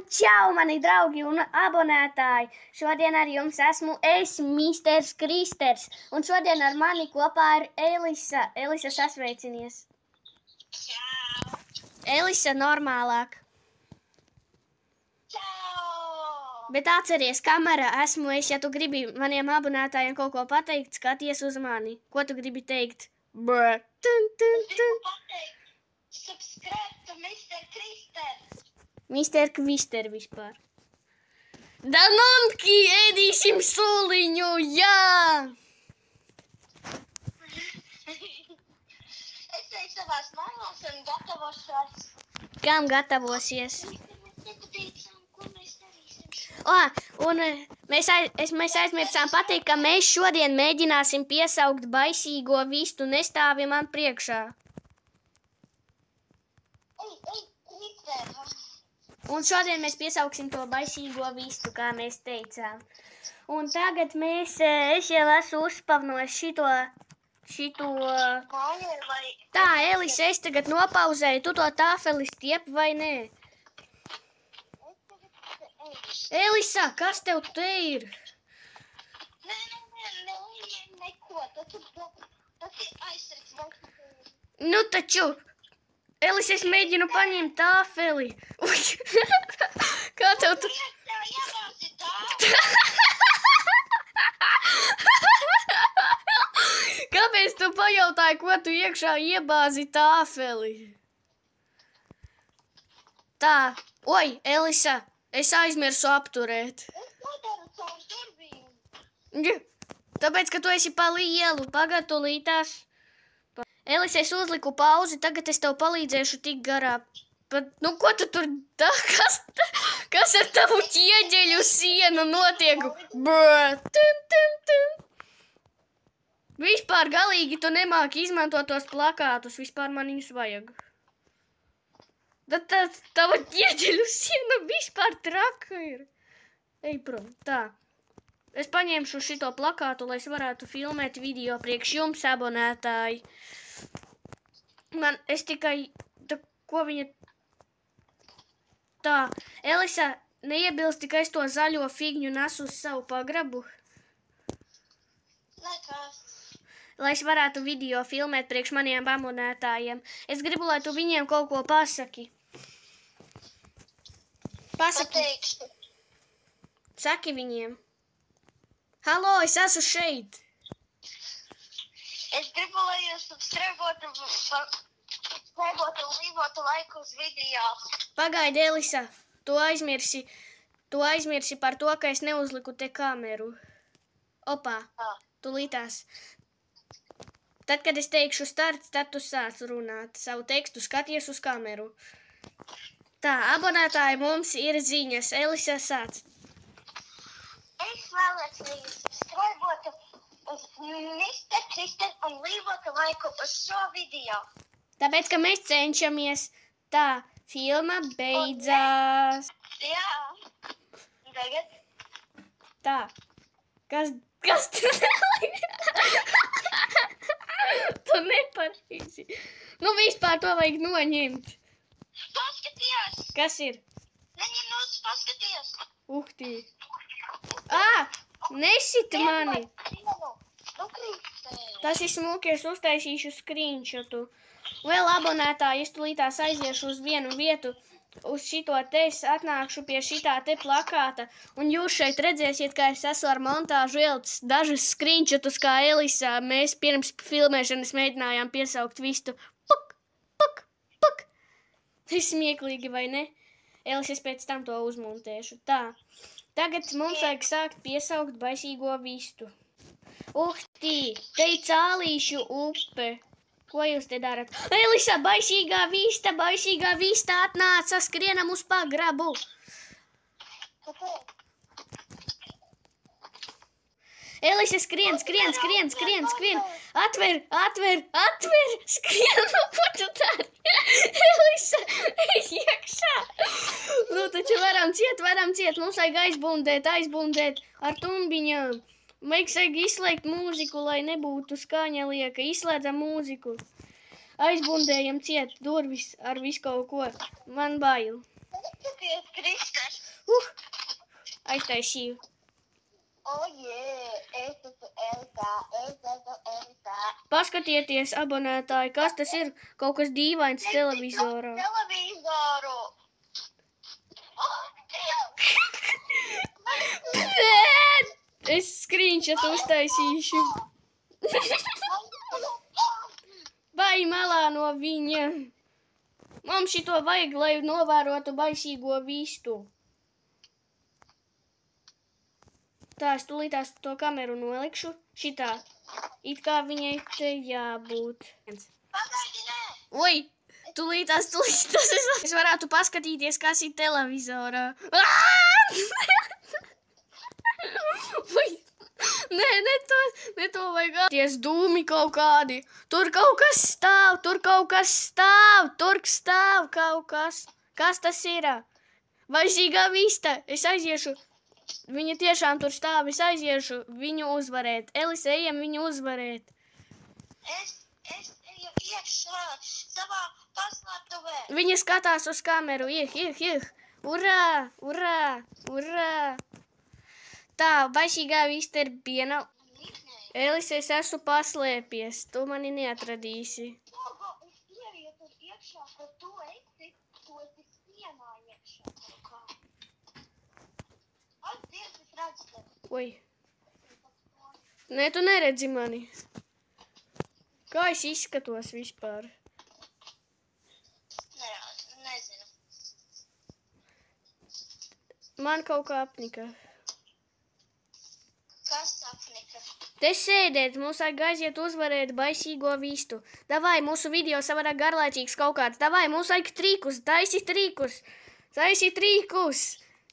Čau, mani draugi un abonētāji! Šodien ar jums esmu es, Misters Kristers, un šodien ar mani kopā ir Elisa. Elisa, sasveicinies! Čau! Elisa normālāk. Čau! Bet atceries, kamera esmu es, ja tu gribi maniem abonētājiem kaut ko pateikt, skaties uz mani. Ko tu gribi teikt? Brr. Tun, tun, tun. Subscribe to Mr. Kristers! Mister Kvister vispār. Danonki, ēdīsim soliņu, jā! Es eju savās mājās un gatavošos. Kam gatavosies? Ko mēs darīsim? Un mēs aizmirsām pateikt, ka mēs šodien mēģināsim piesaukt baisīgo vistu, nestāvi man priekšā. Kristers! Un šodien mēs piesauksim to baisīgo vistu, kā mēs teicām. Un tagad es jau esmu uzspavnojis šito... Tā, Elisa, es tagad nopauzēju, tu to tāfeli stiep vai nē? Elisa, kas tev te ir? Nē, neko. Tas ir aizsargs. Nu taču, Elisa, es mēģinu paņemt tāfeli. Uj, kā tev tu... Kāpēc tu pajautāji, ko tu iekšā iebāzi tāfeli? Tā, oj, Elisa, es aizmirsu apturēt. Es nedaru caur durvīm. Tāpēc, ka tu esi pa lielu, pagatulītās. Elisa, es uzliku pauzi, tagad es tev palīdzēšu tik garā. Bet, nu, ko tu tur tā? Kas ar tavu ķieģeļu sienu notiek? Brr, tum, tum, tum. Vispār galīgi tu nemāki izmantot tos plakātus, vispār man viņus vajag. Tad tava ķieģeļu siena vispār traka ir. Ej prom, tā. Es paņemšu šito plakātu, lai es varētu filmēt video priekš jums, abonētāji. Es tikai, ko viņa... Tā, Elisa, neiebilsti, ka es to zaļo figņu nesu uz savu pagrabu? Nekas. Lai es varētu video filmēt priekš maniem abonētājiem. Es gribu, lai tu viņiem kaut ko pasaki. Pateikšu. Saki viņiem. Halo, es esmu šeit. Es gribu, lai jūs subscribotu un līvotu laiku uz video. Pagaidi, Elisa, tu aizmirsi par to, ka es neuzliku te kameru. Opā, tu lītās. Tad, kad es teikšu starts, tad tu sāc runāt. Savu tekstu skaties uz kameru. Tā, abonētāji, mums ir ziņas. Elisa, sāc. Es vēlēs, lai jūs subscribotu uz Mr. Kristers un līvotu laiku uz šo video. Tāpēc, ka mēs cenšamies. Tā, filma beidzās. Jā. Tagad. Tā. Kas tu Tu neparīsi. Nu, vispār to vajag noņemt. Paskaties. Kas ir? Neņem nos, paskaties. Uhtī. Nesit mani. Nu, Kristers. Tas ir smuki, es uztaisīšu screenshotu. Vēl abonētāji, es tulītās aiziešu uz vienu vietu, uz šito te, es atnākšu pie šitā te plakāta, un jūs šeit redzēsiet, ka es esmu ar montāžu ielicis dažas screenshotus, kā Elisa. Mēs pirms filmēšanas mēģinājām piesaukt vistu. Puk, puk, puk. Tas smieklīgi, vai ne? Elisa, es pēc tam to uzmontēšu. Tā. Tagad mums vajag sākt piesaukt baisīgo vistu. Uhtī, te ir Cālīšu upe. Ko jūs te darat? Elisa, baisīgā vista atnāca, skrienam uz pagrabu. Elisa, skrien. Atver, skrien, nu, ko tu dari? Elisa, ej iekšā. Nu, taču varam ciet, mums vajag aizbundēt ar tumbiņām. Vajag izslēgt mūziku, lai nebūtu skaņa lieka. Izslēdzam mūziku. Aizbundējam ciet durvis ar visu kaut ko. Man bail. Paskaties, Kristas. Aiztaisīju. Es esmu Elisa. Paskatieties, abonētāji, kas tas ir? Kaut kas dīvains televizorā. Televizoru. Es screenshot uztaisīšu. Vai malā no viņa. Mums šito vajag, lai novērotu baisīgo vistu. Tā, es tūlītās to kameru nolikšu. Šitā. It kā viņai te jābūt. Pagaidi, nē. Oi! Tūlītās. Es varētu paskatīties, kas ir televizorā. Oi! Nē, ne to vajag. Ties dūmi kaut kādi. Tur kaut kas stāv, tur stāv kaut kas. Kas tas ir? Baisīgā vista. Es aiziešu. Viņa tiešām tur stāv, es aiziešu viņu uzvarēt. Elisa, ejam viņu uzvarēt. Es eju iekšā savā paslēptuvē. Viņa skatās uz kameru. Urā! Tā, baisīgā vista ir piena. Elisa, es esmu paslēpies. Tu mani neatradīsi. Es ieju tur iekšā, ka tu esi pienā iekšā. Dievs, es redzu tevi. Oi. Nē, tu neredzi mani. Kā es izskatos vispār? Nezinu. Man kaut kā apnika. Kas apnika? Te sēdēt, mums vajag aiziet uzvarēt baisīgo vistu. Davai, mūsu video savādāk garlaicīgs kaut kāds. Davai, mums vajag trikus, taisi trikus.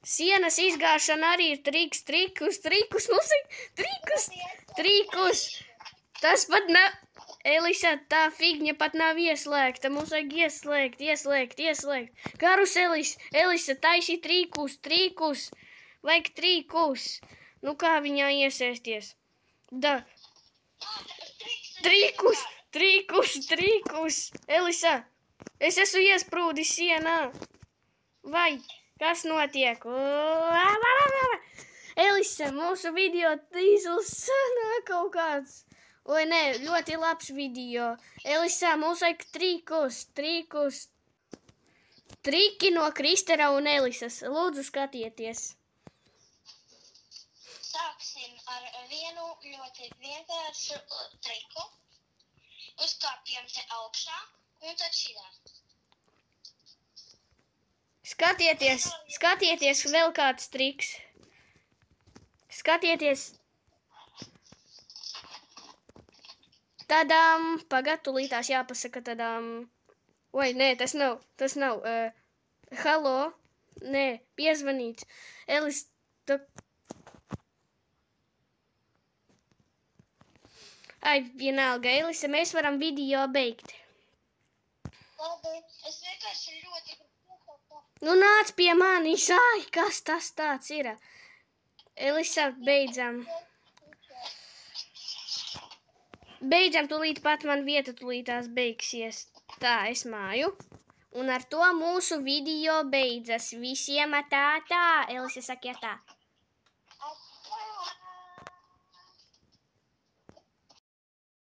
Sienas izgāšana arī ir trikus, mums ir trikus. Tas pat nav, Elisa, tā figņa pat nav ieslēgta, mums vajag ieslēgt. Karuselis, Elisa, taisi trikus, vajag trikus. Nu kā viņā iesēsties? Trikus. Elisa, es esmu iesprūdis sienā. Vai? Kas notiek? Elisa, mūsu video tīzls sanāk kaut kāds. Oi, nē, ļoti labs video. Elisa, mums vajag trikus. Triki no Kristera un Elisas. Lūdzu, skatieties. Sāksim ar vienu ļoti vienkāršu triku. Uzkāpjam te augšā un tad šitā. Skatieties, vēl kāds triks. Skatieties. Tadām, pagad, tūlītās jāpasaka tadām. Oi, nē, tas nav. Halo, nē, piezvanīts. Elis, tu... Ai, vienalga, Elisa, mēs varam video beigt. Labi, es vienkārši ļoti... Nu nāc pie manis, ai, kas tas tāds ir? Elisa, beidzam. Beidzam, tūlīt pat man vieta tūlītās beigsies. Tā, es māju. Un ar to mūsu video beidzas. Visiem tā. Elisa saka, tā.